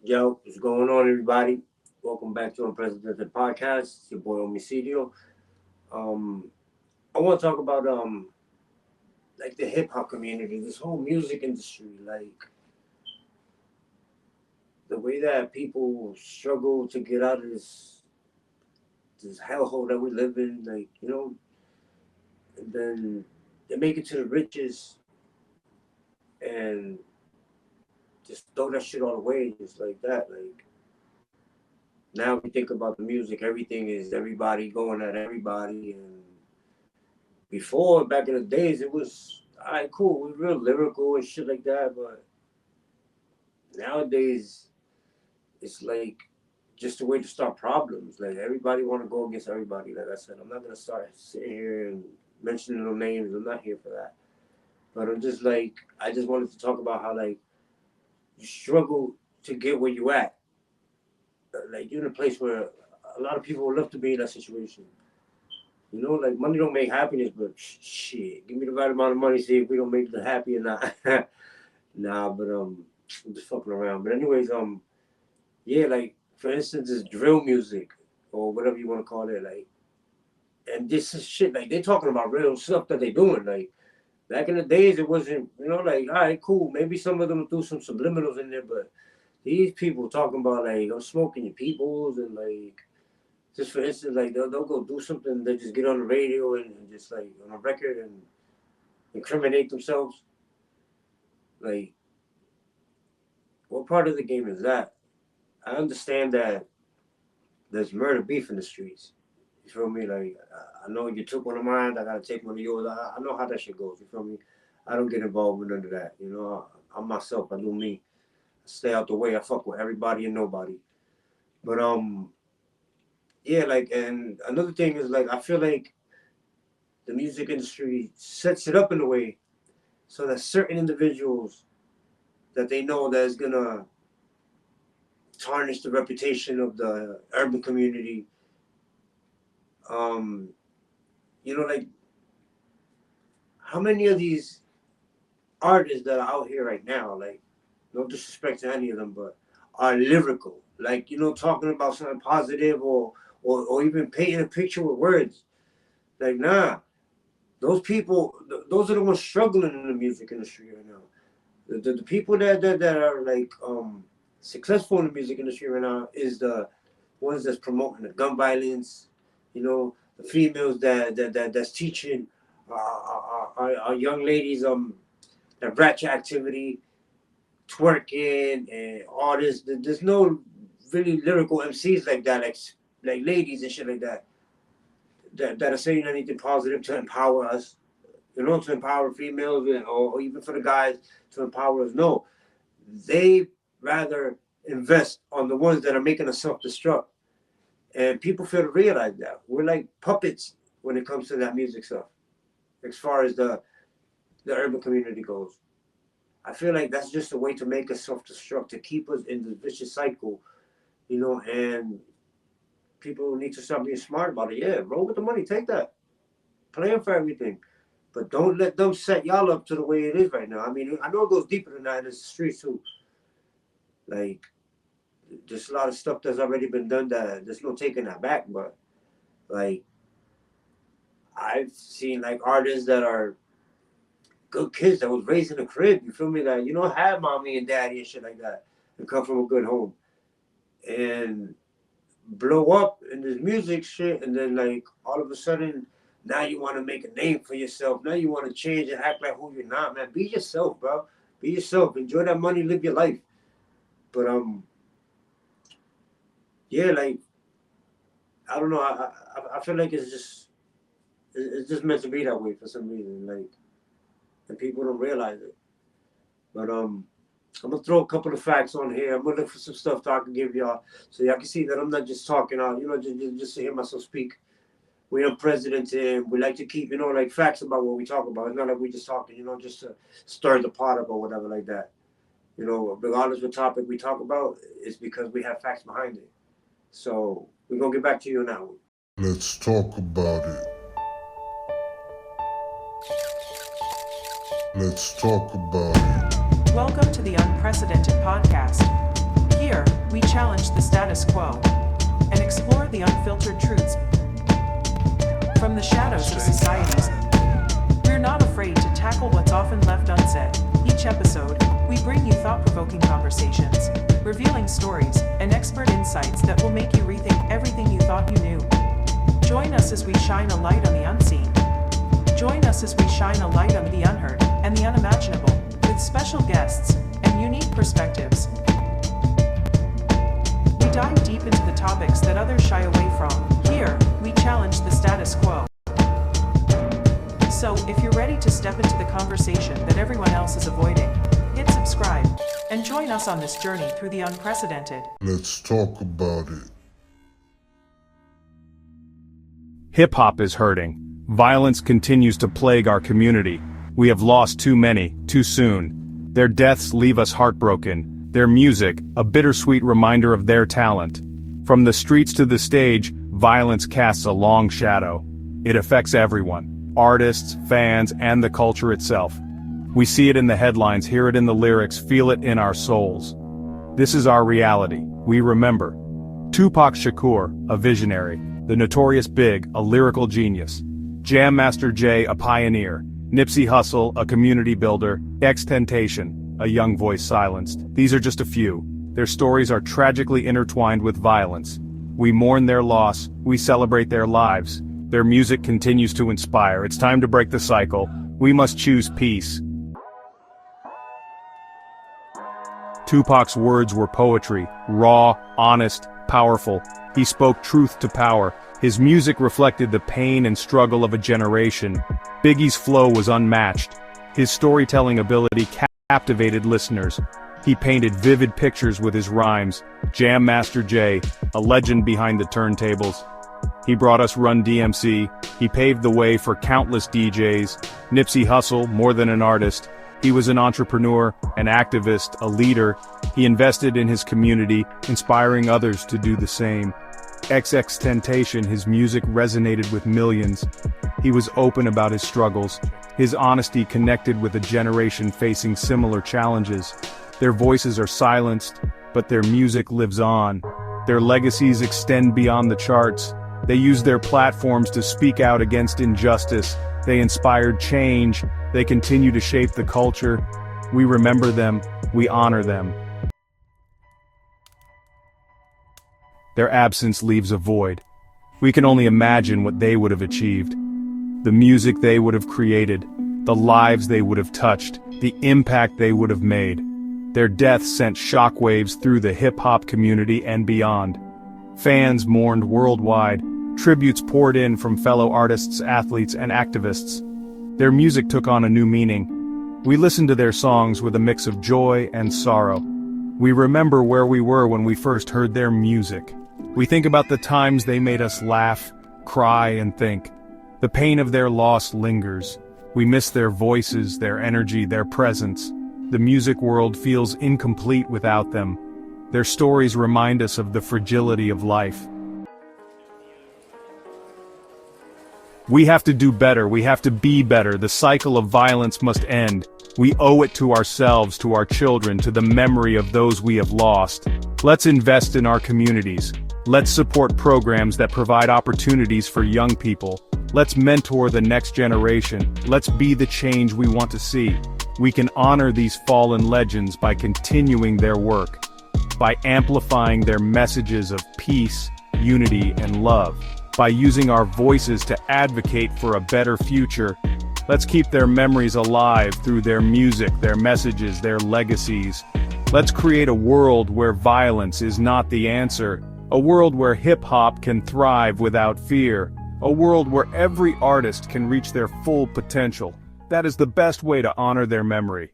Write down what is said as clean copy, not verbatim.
Yo, what's going on, everybody? Welcome back to Unprecedented Podcast. It's your boy Homicidio. Um, I want to talk about like the hip hop community, this whole music industry, like the way that people struggle to get out of this hellhole that we live in, and then they make it to the riches and just throw that shit all away, just like that. Like now, we think about the music, everything is everybody going at everybody, and before, back in the days, it was all right, cool. It was real lyrical and shit like that. But nowadays, it's like just a way to start problems. Like everybody want to go against everybody. Like I said, I'm not gonna start sitting here and mentioning no names. I'm not here for that. But I'm just like, I just wanted to talk about how like you struggle to get where you at. Like you're in a place where a lot of people would love to be in that situation. You know, like money don't make happiness, but shit, give me the right amount of money, see if we don't make them happy or not. Nah, but I'm just fucking around. But anyways, yeah, like for instance, it's drill music or whatever you want to call it, like, and this is shit like they talking about real stuff that they doing. Like back in the days, it wasn't, like all right, cool. Maybe some of them threw some subliminals in there, but these people talking about like I'm smoking your peoples and like just for instance, like they'll go do something, they just get on the radio and just like on a record and incriminate themselves. Like, what part of the game is that? I understand that there's murder beef in the streets. You feel me? Like, I know you took one of mine, I gotta take one of yours. I know how that shit goes. You feel me? I don't get involved with none of that. You know, I'm myself. I do me. I stay out the way. I fuck with everybody and nobody. But yeah, like, and another thing is like I feel like the music industry sets it up in a way so that certain individuals that they know that is gonna tarnish the reputation of the urban community. Um, like how many of these artists that are out here right now, like no disrespect to any of them, but are lyrical, like talking about something positive or even painting a picture with words. Like nah, those people, those are the ones struggling in the music industry right now. The people that are like successful in the music industry right now is the ones that's promoting the gun violence, the females that's teaching our young ladies that ratchet activity, twerking and all this. There's no really lyrical MCs like that, like ladies and shit like that are saying anything positive to empower us, to empower females or even for the guys to empower us. No, they rather invest on the ones that are making us self-destruct. And people fail to realize that. We're like puppets when it comes to that music stuff, as far as the urban community goes. I feel like that's just a way to make us self-destruct, to keep us in the vicious cycle, and people need to start being smart about it. Yeah, roll with the money, take that. Play them for everything. But don't let them set y'all up to the way it is right now. I mean, I know it goes deeper than that in the streets too. Like, there's a lot of stuff that's already been done that there's no taking that back. But like, I've seen like artists that are good kids that was raised in a crib. You feel me? That had mommy and daddy and shit like that, and come from a good home, and blow up in this music shit, and then like all of a sudden now you want to make a name for yourself. Now you want to change and act like who you're not, man. Be yourself, bro. Be yourself. Enjoy that money. Live your life. But yeah, like I don't know. I feel like it's just meant to be that way for some reason. Like, and people don't realize it. But I'm gonna throw a couple of facts on here. I'm gonna look for some stuff that I can give y'all, so y'all can see that I'm not just talking out. Just to hear myself speak. We are president and we like to keep, like facts about what we talk about. It's not like we just talking, just to stir the pot up or whatever like that. Regardless of the topic we talk about, it's because we have facts behind it. So we're gonna get back to you on that one. Let's talk about it. Let's talk about it. Welcome to the Unprecedented Podcast. Here, challenge the status quo and explore the unfiltered truths from the shadows of societies. We're not afraid to tackle what's often left unsaid. Each episode, we bring you thought-provoking conversations, revealing stories and expert insights that will make you rethink everything you thought you knew. Join us as we shine a light on the unseen. Join us as we shine a light on the unheard and the unimaginable, with special guests and unique perspectives. We dive deep into the topics that others shy away from. Here, we challenge the status quo. So, if you're ready to step into the conversation that everyone else is avoiding, hit subscribe and join us on this journey through the unprecedented. Let's talk about it. Hip-hop is hurting. Violence continues to plague our community. We have lost too many, too soon. Their deaths leave us heartbroken. Their music, a bittersweet reminder of their talent. From the streets to the stage, violence casts a long shadow. It affects everyone. Artists, fans, and the culture itself. We see it in the headlines, hear it in the lyrics, feel it in our souls. This is our reality. We remember. Tupac Shakur, a visionary. The Notorious Big, a lyrical genius. Jam Master Jay, a pioneer. Nipsey Hussle, a community builder. XXXTentacion, a young voice silenced. These are just a few. Their stories are tragically intertwined with violence. We mourn their loss, we celebrate their lives. Their music continues to inspire. It's time to break the cycle. We must choose peace. Tupac's words were poetry, raw, honest, powerful. He spoke truth to power. His music reflected the pain and struggle of a generation. Biggie's flow was unmatched. His storytelling ability captivated listeners. He painted vivid pictures with his rhymes. Jam Master Jay, a legend behind the turntables. He brought us Run DMC. He paved the way for countless DJs. Nipsey Hussle, more than an artist. He was an entrepreneur, an activist, a leader. He invested in his community, inspiring others to do the same. XXXTentacion, his music resonated with millions. He was open about his struggles. His honesty connected with a generation facing similar challenges. Their voices are silenced, but their music lives on. Their legacies extend beyond the charts. They use their platforms to speak out against injustice. They inspired change. They continue to shape the culture. We remember them. We honor them. Their absence leaves a void. We can only imagine what they would have achieved. The music they would have created, the lives they would have touched, the impact they would have made. Their death sent shockwaves through the hip-hop community and beyond. Fans mourned worldwide. Tributes poured in from fellow artists, athletes, and activists. Their music took on a new meaning. We listened to their songs with a mix of joy and sorrow. We remember where we were when we first heard their music. We think about the times they made us laugh, cry, and think. The pain of their loss lingers. We miss their voices, their energy, their presence. The music world feels incomplete without them. Their stories remind us of the fragility of life. We have to do better, we have to be better. The cycle of violence must end. We owe it to ourselves, to our children, to the memory of those we have lost. Let's invest in our communities. Let's support programs that provide opportunities for young people. Let's mentor the next generation. Let's be the change we want to see. We can honor these fallen legends by continuing their work, by amplifying their messages of peace, unity, and love, by using our voices to advocate for a better future. Let's keep their memories alive through their music, their messages, their legacies. Let's create a world where violence is not the answer, a world where hip-hop can thrive without fear, a world where every artist can reach their full potential. That is the best way to honor their memory.